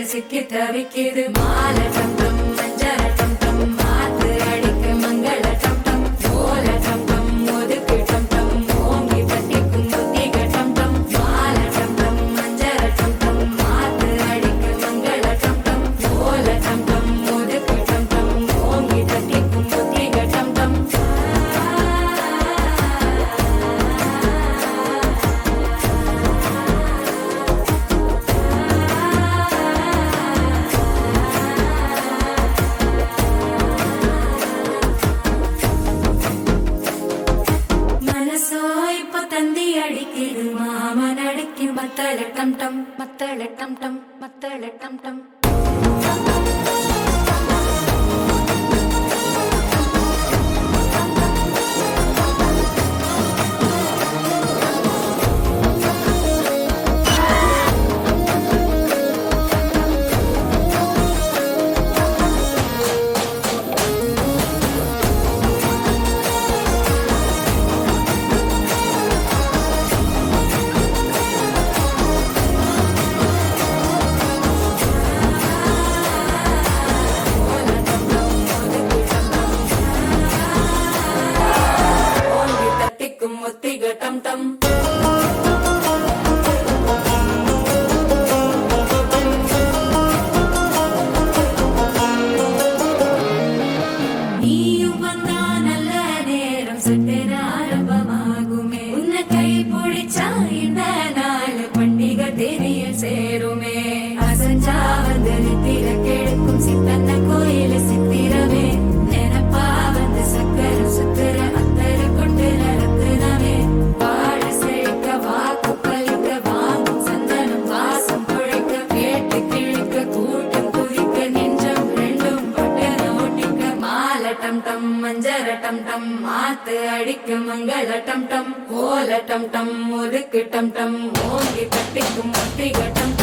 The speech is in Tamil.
சிக்கி தவிக்கிது மாலை டம் டம் மஞ்சள் டம் டம் மாத்து அடிக்க மங்கள டம் டம் ஓல டம் டம் ஒதுக்கு டம் டம் ஓங்கி தட்டிக்கும் புத்திக டம் டம் மாலை டம் டம் மஞ்சள் டம் டம் மாத்து அடிக்க மங்கள டம் டம் ஓல டம் டம் ஒதுக்கு டம் டம் ஓங்கி தட்டிக்கும் புத்திக டம் டம் தந்தி அடிக்குது மாமன் அடிக்கு மத்தள டம் டம் மத்தள டம் டம் மத்தள டம் டம் முத்திக டம் டம் நீயும் வந்தா நல்ல நேரம் சட்டென ஆரம்பமாகுமே உன்னை கை பிடிச்சா இந்த நாள் பண்டிகை தெரிய சேருமே அசஞ்சா வந்து நித்திர கெடுக்கும் சித்தன்ன கோயில சித்திரமே நினப்பா வந்து சக்கர சுத்திர அத்தர கொண்டு நடத்துனவே வாழ செழிக்க வாக்கு பலிக்க வாங்கும் சந்தனம் வாசம் பொழைக்க கேட்டு கிழிக்க கூட்டம் குதிக்க நெஞ்சம் ரெண்டும் பட்டன ஓட்டிக்க மாலை டம் டம் மஞ்சர டம் டம் மாத்து அடிக்க மங்கள டம் டம் ஓல டம் டம் ஒதுக்கு டம் டம் ஓங்கி தட்டிக்கும் ஒட்டிக டம்